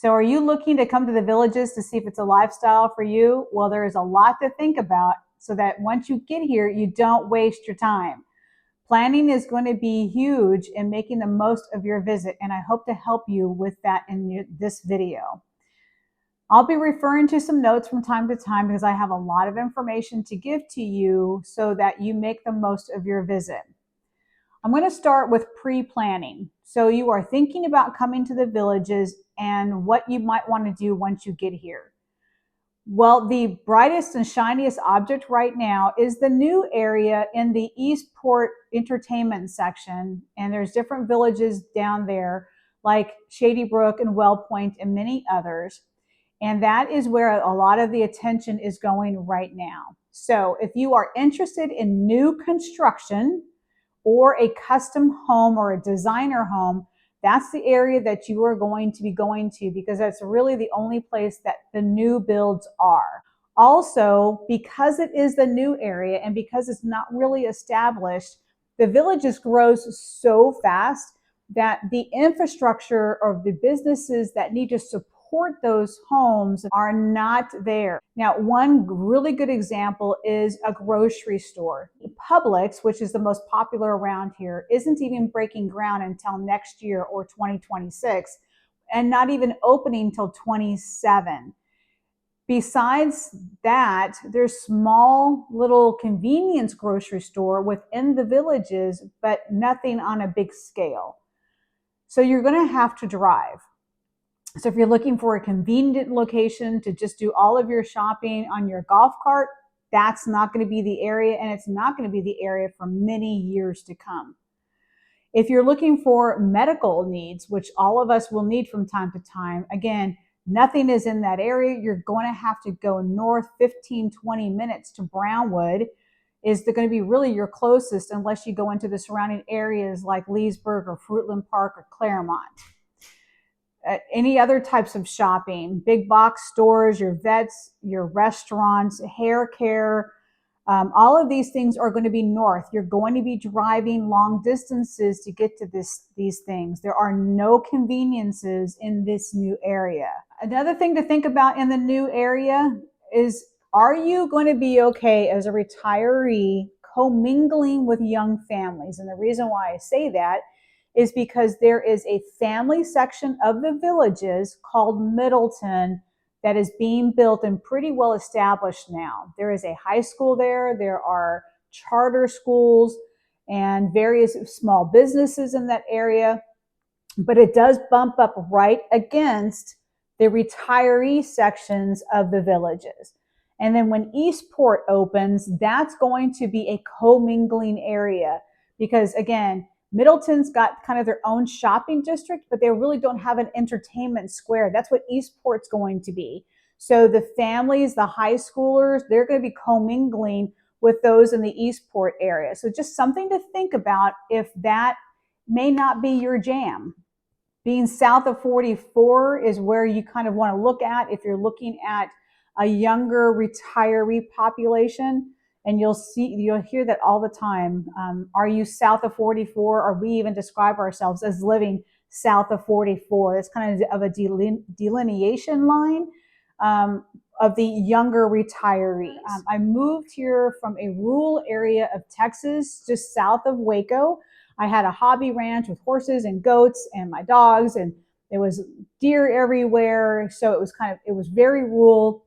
So are you looking to come to the Villages to see if it's a lifestyle for you? Well, there is a lot to think about so that once you get here, you don't waste your time. Planning is going to be huge in making the most of your visit, and I hope to help you with that in this video. I'll be referring to some notes from time to time because I have a lot of information to give to you so that you make the most of your visit. I'm going to start with pre-planning. So you are thinking about coming to the Villages and what you might want to do once you get here. Well, the brightest and shiniest object right now is the new area in the Eastport Entertainment section. And there's different villages down there like Shady Brook and Wellpoint and many others. And that is where a lot of the attention is going right now. So if you are interested in new construction or a custom home or a designer home, that's the area that you are going to be going to because that's really the only place that the new builds are. Also, because it is the new area and because it's not really established, the Villages grows so fast that the infrastructure of the businesses that need to support those homes are not there. Now, one really good example is a grocery store. Publix, which is the most popular around here, isn't even breaking ground until next year or 2026, and not even opening until 27. Besides that, there's small little convenience grocery store within the Villages, but nothing on a big scale. So you're going to have to drive. So if you're looking for a convenient location to just do all of your shopping on your golf cart, that's not going to be the area, and it's not going to be the area for many years to come. If you're looking for medical needs, which all of us will need from time to time, again, nothing is in that area. You're going to have to go north 15, 20 minutes to Brownwood is going to be really your closest unless you go into the surrounding areas like Leesburg or Fruitland Park or Claremont. Any other types of shopping, big box stores, your vets, your restaurants, hair care, all of these things are going to be north. You're going to be driving long distances to get to these things. There are no conveniences in this new area. Another thing to think about in the new area is, are you going to be okay as a retiree commingling with young families? And the reason why I say that is because there is a family section of the Villages called Middleton that is being built and pretty well established now. There is a high school there. There are charter schools and various small businesses in that area. But it does bump up right against the retiree sections of the Villages. And then when Eastport opens, that's going to be a commingling area because, again, Middleton's got kind of their own shopping district, but they really don't have an entertainment square. That's what Eastport's going to be. So the families, the high schoolers, they're going to be commingling with those in the Eastport area. So just something to think about if that may not be your jam. Being south of 44 is where you kind of want to look at if you're looking at a younger retiree population. And you'll hear that all the time. Are you south of 44? Or we even describe ourselves as living south of 44. That's kind of a delineation line of the younger retirees. I moved here from a rural area of Texas, just south of Waco. I had a hobby ranch with horses and goats and my dogs, and there was deer everywhere. So it was very rural.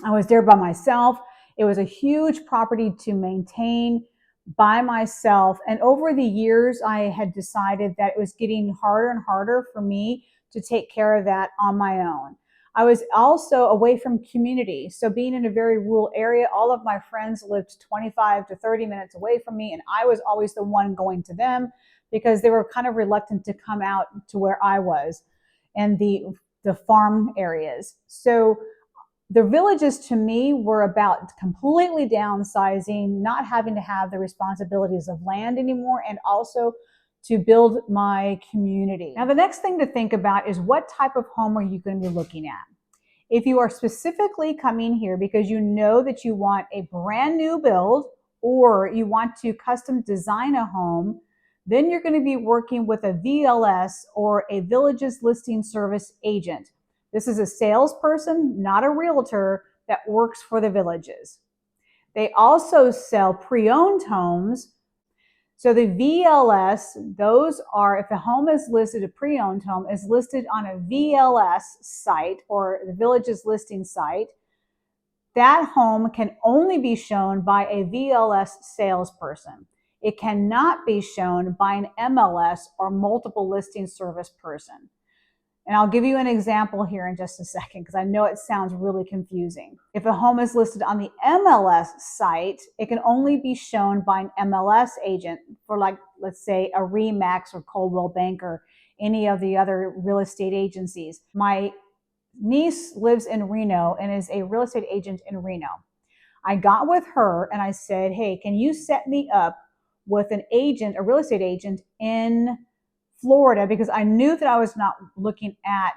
I was there by myself. It was a huge property to maintain by myself. And over the years, I had decided that it was getting harder and harder for me to take care of that on my own. I was also away from community. So being in a very rural area, all of my friends lived 25 to 30 minutes away from me. And I was always the one going to them because they were kind of reluctant to come out to where I was and the farm areas. So the Villages to me were about completely downsizing, not having to have the responsibilities of land anymore, and also to build my community. Now, the next thing to think about is what type of home are you going to be looking at? If you are specifically coming here because you know that you want a brand new build or you want to custom design a home, then you're going to be working with a VLS or a Villages Listing Service agent. This is a salesperson, not a realtor, that works for the Villages. They also sell pre-owned homes. So the VLS, those are, if a home is listed, a pre-owned home is listed on a VLS site or the Villages listing site, that home can only be shown by a VLS salesperson. It cannot be shown by an MLS or multiple listing service person. And I'll give you an example here in just a second because I know it sounds really confusing. If a home is listed on the MLS site, it can only be shown by an MLS agent for, like, let's say a RE/MAX or Coldwell Banker, any of the other real estate agencies. My niece lives in Reno and is a real estate agent in Reno. I got with her and I said, hey, can you set me up with an agent, a real estate agent in Florida, because I knew that I was not looking at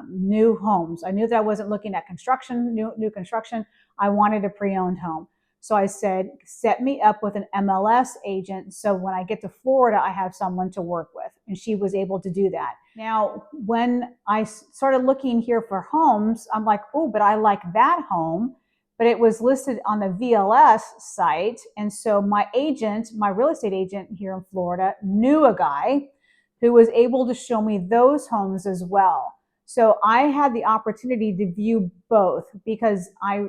new homes. I knew that I wasn't looking at construction, new construction. I wanted a pre-owned home. So I said, set me up with an MLS agent so when I get to Florida, I have someone to work with. And she was able to do that. Now, when I started looking here for homes, I'm like, oh, but I like that home. But it was listed on the VLS site. And so my agent, my real estate agent here in Florida, knew a guy who was able to show me those homes as well. So I had the opportunity to view both because I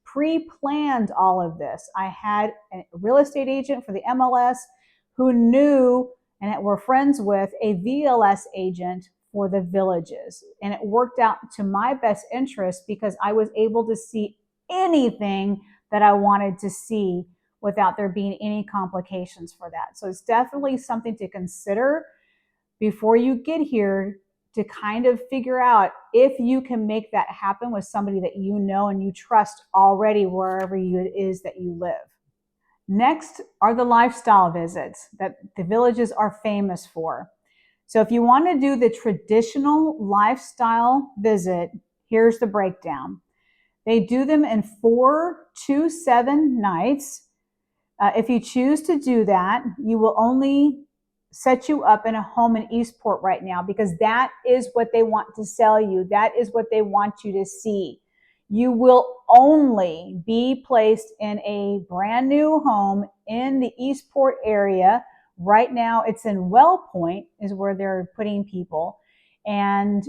pre-planned all of this. I had a real estate agent for the MLS who knew and were friends with a VLS agent for the Villages. And it worked out to my best interest because I was able to see anything that I wanted to see without there being any complications for that. So it's definitely something to consider before you get here to kind of figure out if you can make that happen with somebody that you know and you trust already wherever it is that you live. Next are the lifestyle visits that the Villages are famous for. So if you want to do the traditional lifestyle visit, here's the breakdown. They do them in 4 to 7 nights. If you choose to do that, you will only set you up in a home in Eastport right now because that is what they want to sell you. That is what they want you to see. You will only be placed in a brand new home in the Eastport area. Right now, it's in Wellpoint is where they're putting people, and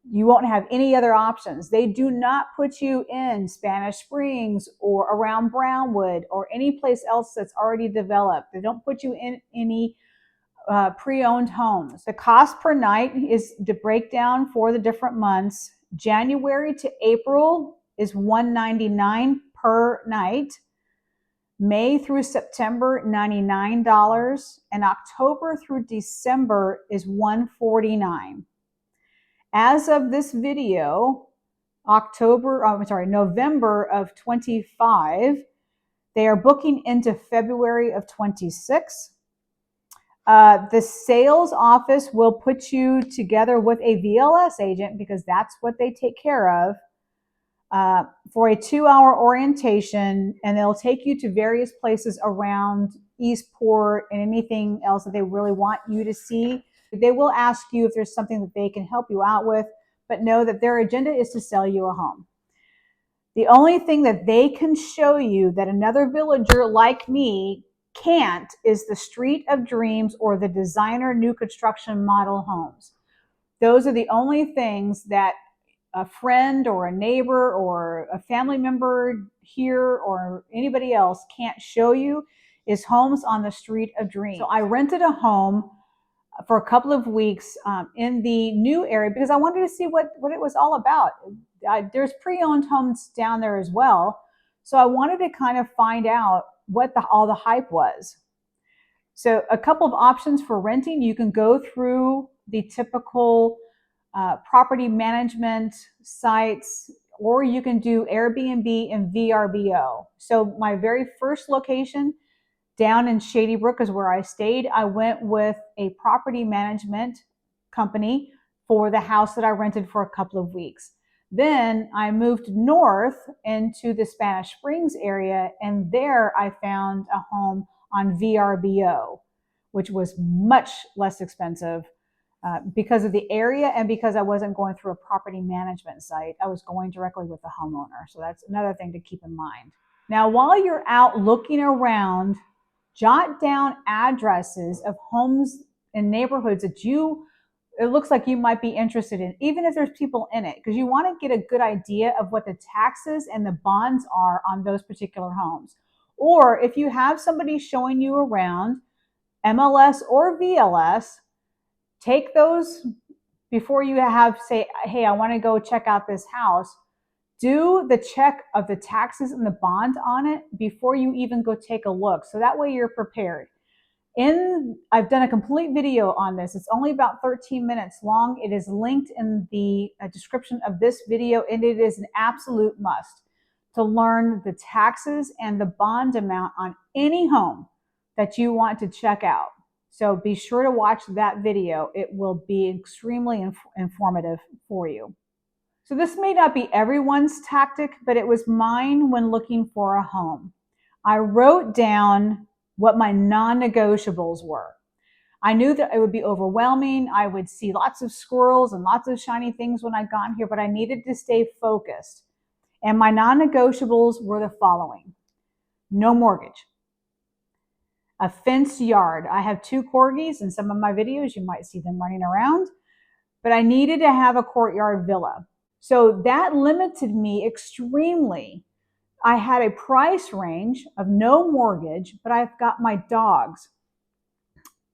you won't have any other options. They do not put you in Spanish Springs or around Brownwood or any place else that's already developed. They don't put you in any pre-owned homes. The cost per night is the breakdown for the different months. January to April is $199 per night. May through September, $99. And October through December is $149. As of this video, November of 25, they are booking into February of 26. The sales office will put you together with a VLS agent because that's what they take care of for a 2-hour orientation, and they'll take you to various places around Eastport and anything else that they really want you to see. They will ask you if there's something that they can help you out with, but know that their agenda is to sell you a home. The only thing that they can show you that another villager like me can't is the Street of Dreams or the designer new construction model homes. Those are the only things that a friend or a neighbor or a family member here or anybody else can't show you is homes on the Street of Dreams. So I rented a home for a couple of weeks in the new area because I wanted to see what it was all about. There's pre-owned homes down there as well. So I wanted to kind of find out what all the hype was. So a couple of options for renting. You can go through the typical property management sites, or you can do Airbnb and VRBO. So my very first location down in Shady Brook is where I stayed. I went with a property management company for the house that I rented for a couple of weeks. Then I moved north into the Spanish Springs area, and there I found a home on VRBO, which was much less expensive. because of the area and because I wasn't going through a property management site. I was going directly with the homeowner. So that's another thing to keep in mind. Now, while you're out looking around, jot down addresses of homes and neighborhoods that it looks like you might be interested in, even if there's people in it, because you want to get a good idea of what the taxes and the bonds are on those particular homes. Or if you have somebody showing you around, MLS or VLS, take those before you say, hey, I want to go check out this house. Do the check of the taxes and the bond on it before you even go take a look. So that way you're prepared. I've done a complete video on this. It's only about 13 minutes long. It is linked in the description of this video, and it is an absolute must to learn the taxes and the bond amount on any home that you want to check out. So be sure to watch that video. It will be extremely informative for you. So this may not be everyone's tactic, but it was mine when looking for a home. I wrote down what my non-negotiables were. I knew that it would be overwhelming. I would see lots of squirrels and lots of shiny things when I got here, but I needed to stay focused. And my non-negotiables were the following: no mortgage, a fenced yard. I have 2 corgis. In some of my videos, you might see them running around, but I needed to have a courtyard villa. So that limited me extremely. I had a price range of no mortgage, but I've got my dogs.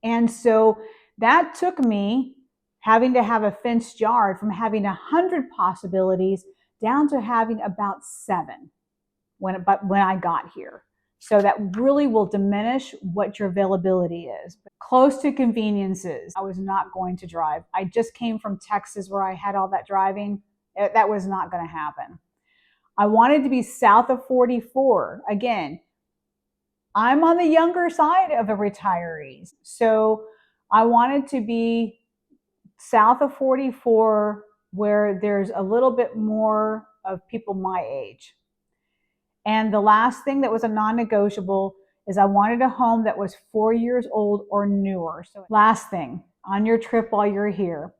And so that took me having to have a fenced yard from having 100 possibilities down to having about 7 when I got here. So that really will diminish what your availability is. But close to conveniences, I was not going to drive. I just came from Texas where I had all that driving. That was not going to happen. I wanted to be south of 44. Again, I'm on the younger side of the retirees. So I wanted to be south of 44 where there's a little bit more of people my age. And the last thing that was a non-negotiable is I wanted a home that was 4 years old or newer. So last thing, on your trip while you're here,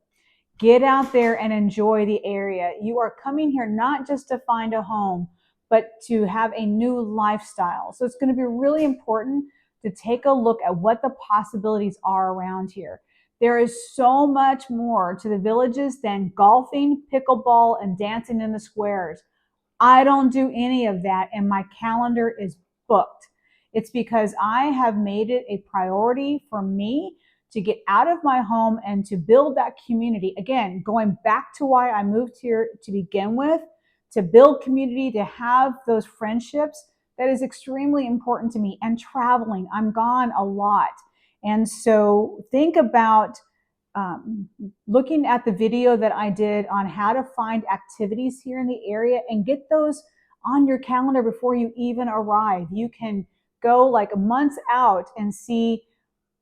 get out there and enjoy the area. You are coming here not just to find a home, but to have a new lifestyle. So it's going to be really important to take a look at what the possibilities are around here. There is so much more to the Villages than golfing, pickleball, and dancing in the squares. I don't do any of that, and my calendar is booked. It's because I have made it a priority for me to get out of my home and to build that community. Again, going back to why I moved here to begin with, to build community, to have those friendships, that is extremely important to me. And traveling, I'm gone a lot. And so think about looking at the video that I did on how to find activities here in the area and get those on your calendar before you even arrive. You can go like months out and see,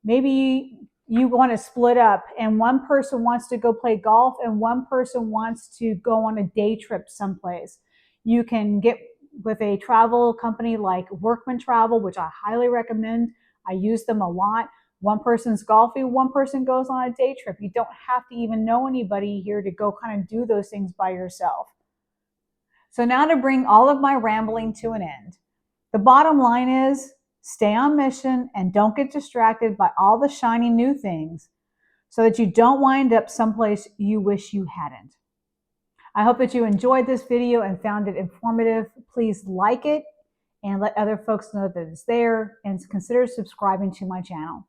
maybe you want to split up and one person wants to go play golf and one person wants to go on a day trip someplace. You can get with a travel company like Workman Travel, which I highly recommend. I use them a lot. One person's golfing, one person goes on a day trip. You don't have to even know anybody here to go kind of do those things by yourself. So now to bring all of my rambling to an end, the bottom line is, stay on mission and don't get distracted by all the shiny new things so that you don't wind up someplace you wish you hadn't. I hope that you enjoyed this video and found it informative. Please like it and let other folks know that it's there, and consider subscribing to my channel.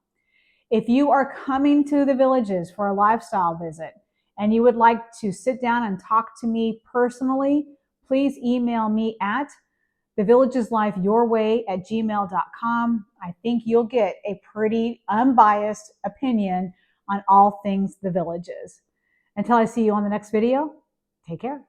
If you are coming to the Villages for a lifestyle visit and you would like to sit down and talk to me personally, please email me at thevillageslifeyourway@gmail.com. I think you'll get a pretty unbiased opinion on all things the Villages. Until I see you on the next video, take care.